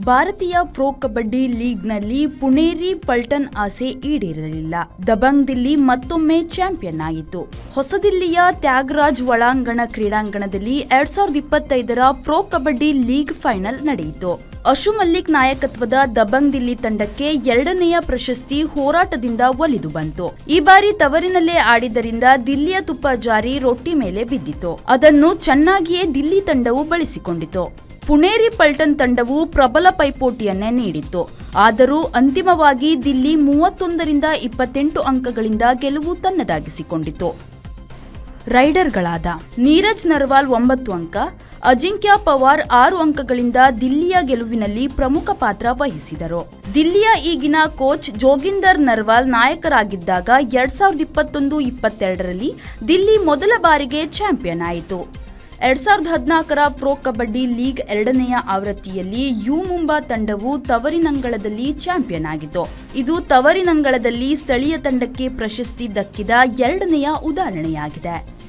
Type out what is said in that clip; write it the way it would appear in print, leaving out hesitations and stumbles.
ಭಾರತೀಯ ಪ್ರೊ ಕಬಡ್ಡಿ ಲೀಗ್ನಲ್ಲಿ ಪುಣೇರಿ ಪಲ್ಟನ್ ಆಸೆ ಈಡೇರಲಿಲ್ಲ. ದಬಂಗ್ ದಿಲ್ಲಿ ಮತ್ತೊಮ್ಮೆ ಚಾಂಪಿಯನ್ ಆಯಿತು. ಹೊಸದಿಲ್ಲಿಯ ತ್ಯಾಗರಾಜ್ ಒಳಾಂಗಣ ಕ್ರೀಡಾಂಗಣದಲ್ಲಿ 2025ರ ಪ್ರೊ ಕಬಡ್ಡಿ ಲೀಗ್ ಫೈನಲ್ ನಡೆಯಿತು. ಅಶು ಮಲ್ಲಿಕ್ ನಾಯಕತ್ವದ ದಬಂಗ್ ದಿಲ್ಲಿ ತಂಡಕ್ಕೆ ಎರಡನೆಯ ಪ್ರಶಸ್ತಿ ಹೋರಾಟದಿಂದ ಒಲಿದು ಬಂತು. ಈ ಬಾರಿ ತವರಿನಲ್ಲೇ ಆಡಿದ್ದರಿಂದ ದಿಲ್ಲಿಯ ತುಪ್ಪ ಜಾರಿ ರೊಟ್ಟಿ ಮೇಲೆ ಬಿದ್ದಿತು. ಅದನ್ನು ಚೆನ್ನಾಗಿಯೇ ದಿಲ್ಲಿ ತಂಡವು ಬಳಸಿಕೊಂಡಿತು. ಪುಣೇರಿ ಪಲ್ಟನ್ ತಂಡವು ಪ್ರಬಲ ಪೈಪೋಟಿಯನ್ನೇ ನೀಡಿತ್ತು. ಆದರೂ ಅಂತಿಮವಾಗಿ ದಿಲ್ಲಿ 31ರಿಂದ 28 ಅಂಕಗಳಿಂದ ಗೆಲುವು ತನ್ನದಾಗಿಸಿಕೊಂಡಿತು. ರೈಡರ್ಗಳಾದ ನೀರಜ್ ನರ್ವಾಲ್ 9 ಅಂಕ, ಅಜಿಂಕ್ಯ ಪವಾರ್ 6 ಅಂಕಗಳಿಂದ ದಿಲ್ಲಿಯ ಗೆಲುವಿನಲ್ಲಿ ಪ್ರಮುಖ ಪಾತ್ರ ವಹಿಸಿದರು. ದಿಲ್ಲಿಯ ಈಗಿನ ಕೋಚ್ ಜೋಗಿಂದರ್ ನರ್ವಾಲ್ ನಾಯಕರಾಗಿದ್ದಾಗ 2021-22ರಲ್ಲಿ ದಿಲ್ಲಿ ಮೊದಲ ಬಾರಿಗೆ ಚಾಂಪಿಯನ್ ಆಯಿತು. 2014ರ ಪ್ರೊ ಕಬಡ್ಡಿ ಲೀಗ್ ಎರಡನೆಯ ಆವೃತ್ತಿಯಲ್ಲಿ ಯು ಮುಂಬಾ ತಂಡವು ತವರಿನಂಗಳದಲ್ಲಿ ಚಾಂಪಿಯನ್ ಆಗಿತ್ತು. ಇದು ತವರಿನಂಗಳದಲ್ಲಿ ಸ್ಥಳೀಯ ತಂಡಕ್ಕೆ ಪ್ರಶಸ್ತಿ ದಕ್ಕಿದ ಎರಡನೆಯ ಉದಾಹರಣೆಯಾಗಿದೆ.